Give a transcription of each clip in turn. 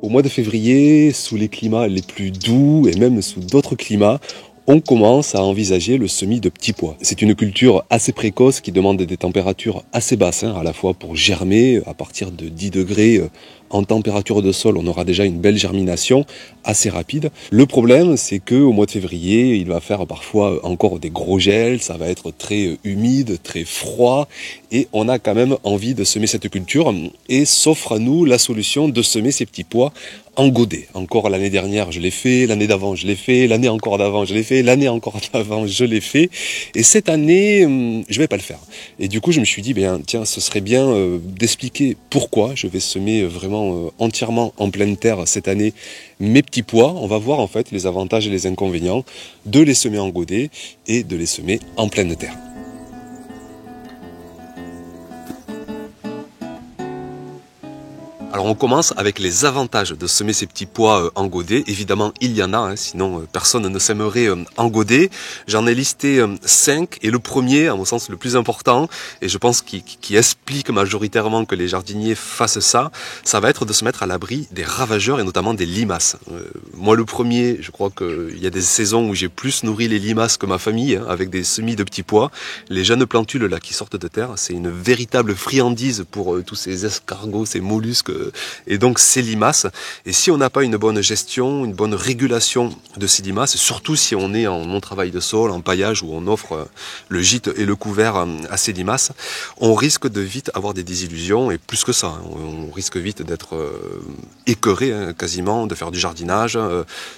Au mois de février, sous les climats les plus doux et même sous d'autres climats, on commence à envisager le semis de petits pois. C'est une culture assez précoce qui demande des températures assez basses, à la fois pour germer. À partir de 10 degrés en température de sol, on aura déjà une belle germination assez rapide. Le problème, c'est qu'au mois de février, il va faire parfois encore des gros gels, ça va être très humide, très froid, et on a quand même envie de semer cette culture, et s'offre à nous la solution de semer ces petits pois en godet. Encore l'année dernière, je l'ai fait, l'année d'avant, je l'ai fait, l'année encore d'avant, je l'ai fait, l'année encore d'avant, je l'ai fait. Et cette année, je vais pas le faire. Et du coup, je me suis dit, tiens, ce serait bien d'expliquer pourquoi je vais semer vraiment entièrement en pleine terre cette année mes petits pois. On va voir en fait les avantages et les inconvénients de les semer en godet et de les semer en pleine terre. Alors on commence avec les avantages de semer ces petits pois en godet. Évidemment, il y en a, sinon personne ne sèmerait en godet. J'en ai listé 5 et le premier, à mon sens le plus important, et je pense qui explique majoritairement que les jardiniers fassent ça, ça va être de se mettre à l'abri des ravageurs et notamment des limaces. Moi le premier, je crois qu'il y a des saisons où j'ai plus nourri les limaces que ma famille, avec des semis de petits pois. Les jeunes plantules là qui sortent de terre, c'est une véritable friandise pour tous ces escargots, ces mollusques, et donc ces limaces. Et si on n'a pas une bonne gestion, une bonne régulation de ces limaces, surtout si on est en non-travail de sol, en paillage, où on offre le gîte et le couvert à ces limaces, on risque de vite avoir des désillusions, et plus que ça, on risque vite d'être écœuré quasiment, de faire du jardinage.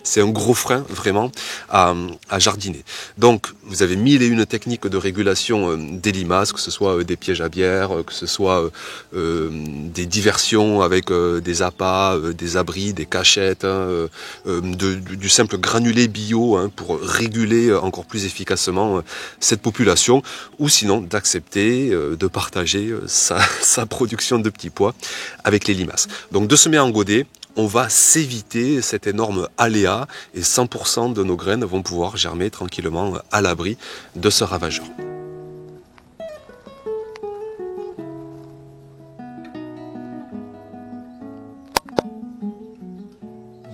C'est un gros frein vraiment à jardiner. Donc vous avez 1001 techniques de régulation des limaces, que ce soit des pièges à bière, que ce soit des diversions avec des appâts, des abris, des cachettes, du simple granulé bio pour réguler encore plus efficacement cette population, ou sinon d'accepter de partager sa production de petits pois avec les limaces. Donc de semer en godet, on va s'éviter cet énorme aléa et 100% de nos graines vont pouvoir germer tranquillement à l'abri de ce ravageur.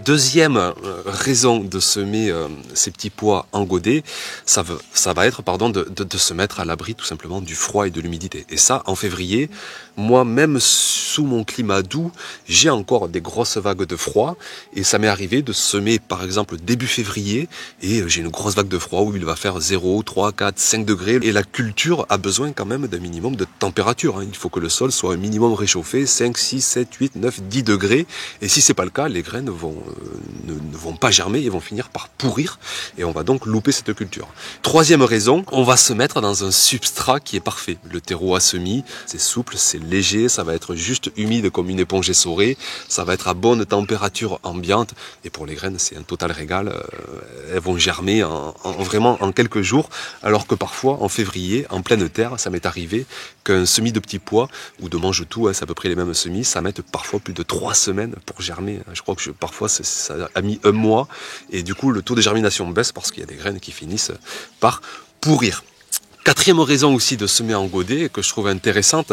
Deuxième raison de semer ces petits pois en godet, ça va être de se mettre à l'abri tout simplement du froid et de l'humidité. Et ça, en février, moi même sous mon climat doux, j'ai encore des grosses vagues de froid. Et ça m'est arrivé de semer par exemple début février et j'ai une grosse vague de froid où il va faire 0, 3, 4, 5 degrés. Et la culture a besoin quand même d'un minimum de température. Il faut que le sol soit un minimum réchauffé, 5, 6, 7, 8, 9, 10 degrés. Et si c'est pas le cas, les graines ne vont pas germer et vont finir par pourrir et on va donc louper cette culture. Troisième raison, on va se mettre dans un substrat qui est parfait. Le terreau à semis, c'est souple, c'est léger, ça va être juste humide comme une éponge essorée, ça va être à bonne température ambiante et pour les graines c'est un total régal. Elles vont germer vraiment en quelques jours, alors que parfois en février, en pleine terre, ça m'est arrivé qu'un semis de petits pois ou de mange-tout, c'est à peu près les mêmes semis, ça met parfois plus de 3 semaines pour germer. Je crois que parfois ça a mis un mois et du coup le taux de germination baisse parce qu'il y a des graines qui finissent par pourrir. Quatrième raison aussi de semer en godet que je trouve intéressante,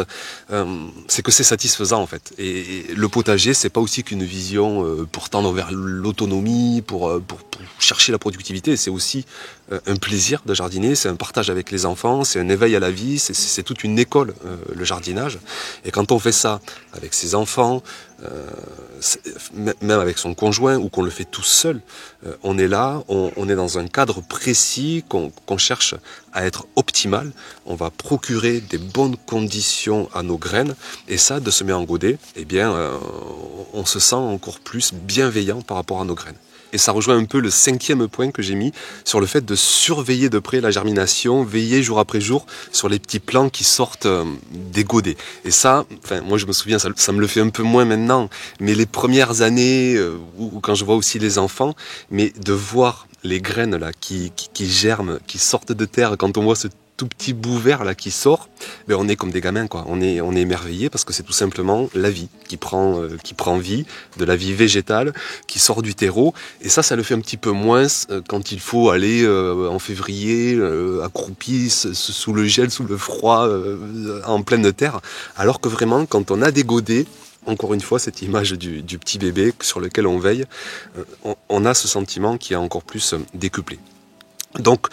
c'est que c'est satisfaisant en fait. Et le potager, c'est pas aussi qu'une vision pour tendre vers l'autonomie, pour chercher la productivité. C'est aussi un plaisir de jardiner, c'est un partage avec les enfants, c'est un éveil à la vie, c'est toute une école le jardinage. Et quand on fait ça avec ses enfants, même avec son conjoint ou qu'on le fait tout seul, on est là, on est dans un cadre précis qu'on cherche à être optimal. On va procurer des bonnes conditions à nos graines et ça, de semer en godet, on se sent encore plus bienveillant par rapport à nos graines. Et ça rejoint un peu le 5e point que j'ai mis sur le fait de surveiller de près la germination, veiller jour après jour sur les petits plants qui sortent des godets. Et ça, moi je me souviens, ça me le fait un peu moins maintenant, mais les premières années, ou quand je vois aussi les enfants, mais de voir les graines là qui germent, qui sortent de terre, quand on voit ce tout petit bout vert là qui sort, ben on est comme des gamins quoi. On est émerveillé parce que c'est tout simplement la vie qui prend vie, de la vie végétale qui sort du terreau. Et ça le fait un petit peu moins quand il faut aller en février accroupi sous le gel, sous le froid, en pleine terre. Alors que vraiment quand on a des godets, encore une fois, cette image du petit bébé sur lequel on veille, on a ce sentiment qui est encore plus décuplé. Donc,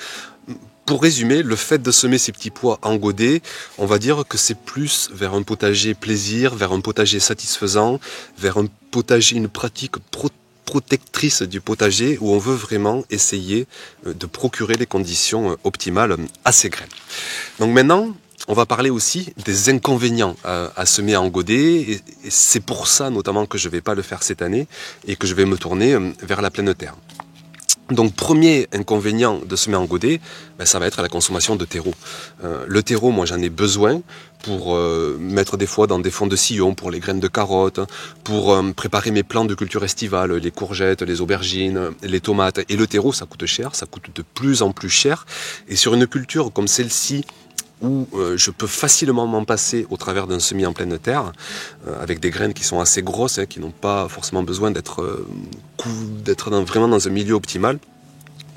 pour résumer, le fait de semer ces petits pois en godet, on va dire que c'est plus vers un potager plaisir, vers un potager satisfaisant, vers un potager, une pratique protectrice du potager où on veut vraiment essayer de procurer les conditions optimales à ces graines. Donc maintenant, on va parler aussi des inconvénients à semer en godet et c'est pour ça notamment que je ne vais pas le faire cette année et que je vais me tourner vers la pleine terre. Donc premier inconvénient de semer en godet, ça va être la consommation de terreau. Le terreau, moi j'en ai besoin pour mettre des fois dans des fonds de sillon, pour les graines de carottes, pour préparer mes plants de culture estivale, les courgettes, les aubergines, les tomates. Et le terreau, ça coûte cher, ça coûte de plus en plus cher. Et sur une culture comme celle-ci, où je peux facilement m'en passer au travers d'un semis en pleine terre, avec des graines qui sont assez grosses, qui n'ont pas forcément besoin d'être vraiment dans un milieu optimal,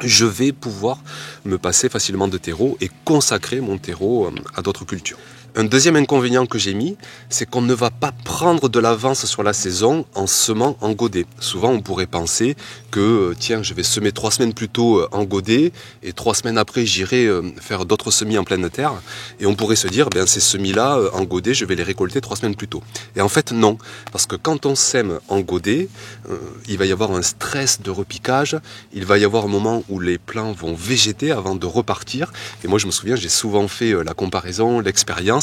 je vais pouvoir me passer facilement de terreau et consacrer mon terreau à d'autres cultures. Un deuxième inconvénient que j'ai mis, c'est qu'on ne va pas prendre de l'avance sur la saison en semant en godet. Souvent, on pourrait penser que, tiens, je vais semer 3 semaines plus tôt en godet et 3 semaines après, j'irai faire d'autres semis en pleine terre. Et on pourrait se dire, ces semis-là, en godet, je vais les récolter 3 semaines plus tôt. Et en fait, non. Parce que quand on sème en godet, il va y avoir un stress de repiquage. Il va y avoir un moment où les plants vont végéter avant de repartir. Et moi, je me souviens, j'ai souvent fait la comparaison, l'expérience.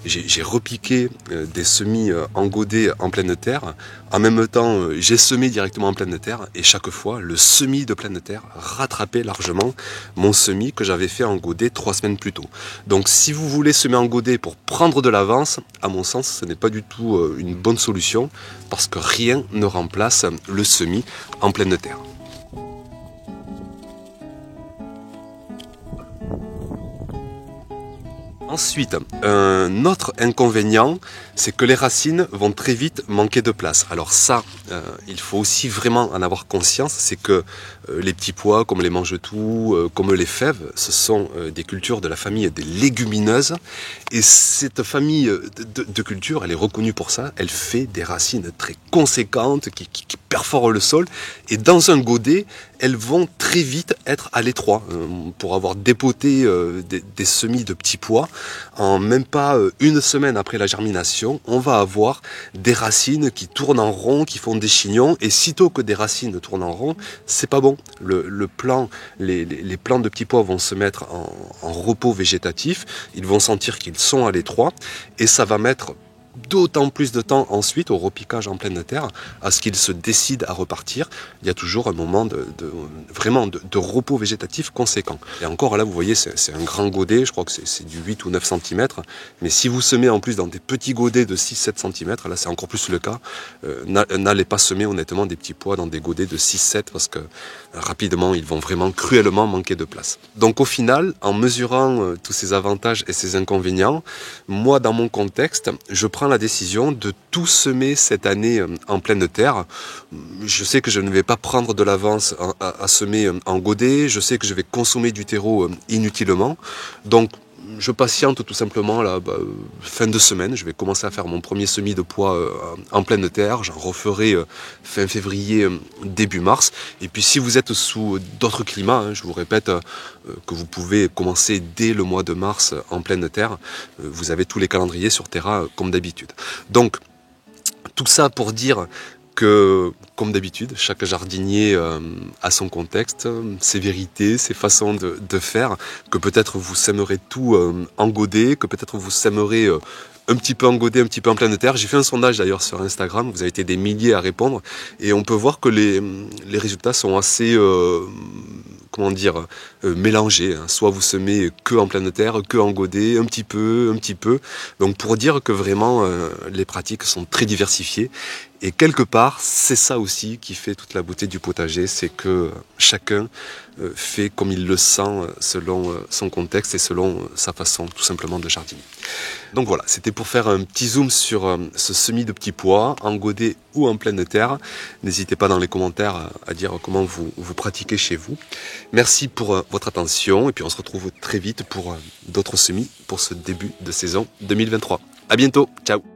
J'ai repiqué des semis en godet en pleine terre. En même temps, j'ai semé directement en pleine terre. Et chaque fois, le semis de pleine terre rattrapait largement mon semis que j'avais fait en godet 3 semaines plus tôt. Donc si vous voulez semer en godet pour prendre de l'avance, à mon sens, ce n'est pas du tout une bonne solution parce que rien ne remplace le semis en pleine terre. Ensuite, un autre inconvénient, c'est que les racines vont très vite manquer de place. Alors ça, il faut aussi vraiment en avoir conscience, c'est que les petits pois, comme les mange-tout, comme les fèves, ce sont des cultures de la famille des légumineuses. Et cette famille de cultures, elle est reconnue pour ça, elle fait des racines très conséquentes qui perforent le sol. Et dans un godet, elles vont très vite être à l'étroit. Pour avoir dépoté des semis de petits pois, en même pas une semaine après la germination, on va avoir des racines qui tournent en rond, qui font des chignons, et sitôt que des racines tournent en rond, c'est pas bon. Les plants de petits pois vont se mettre en repos végétatif, ils vont sentir qu'ils sont à l'étroit, et ça va mettre d'autant plus de temps ensuite au repiquage en pleine terre à ce qu'ils se décident à repartir. Il y a toujours un moment vraiment de repos végétatif conséquent. Et encore là, vous voyez, c'est un grand godet, je crois que c'est du 8 ou 9 cm. Mais si vous semez en plus dans des petits godets de 6-7 cm, là c'est encore plus le cas. N'allez pas semer honnêtement des petits pois dans des godets de 6-7 parce que rapidement, ils vont vraiment cruellement manquer de place. Donc au final, en mesurant tous ces avantages et ces inconvénients, moi dans mon contexte, je prends la décision de tout semer cette année en pleine terre. Je sais que je ne vais pas prendre de l'avance à semer en godet, je sais que je vais consommer du terreau inutilement, donc je patiente tout simplement là, fin de semaine, je vais commencer à faire mon premier semis de pois en pleine terre, j'en referai fin février, début mars, et puis si vous êtes sous d'autres climats, je vous répète que vous pouvez commencer dès le mois de mars en pleine terre, vous avez tous les calendriers sur Terra comme d'habitude. Donc tout ça pour dire que, comme d'habitude, chaque jardinier a son contexte, ses vérités, ses façons de faire, que peut-être vous sèmerez tout en godet, que peut-être vous sèmerez un petit peu en godet, un petit peu en pleine terre. J'ai fait un sondage d'ailleurs sur Instagram, vous avez été des milliers à répondre, et on peut voir que les résultats sont assez mélangés. Soit vous semez que en pleine terre, que en godet, un petit peu. Donc pour dire que vraiment les pratiques sont très diversifiées Et quelque part, c'est ça aussi qui fait toute la beauté du potager, c'est que chacun fait comme il le sent selon son contexte et selon sa façon tout simplement de jardiner. Donc voilà, c'était pour faire un petit zoom sur ce semis de petits pois, en godet ou en pleine terre. N'hésitez pas dans les commentaires à dire comment vous pratiquez chez vous. Merci pour votre attention et puis on se retrouve très vite pour d'autres semis pour ce début de saison 2023. À bientôt, ciao!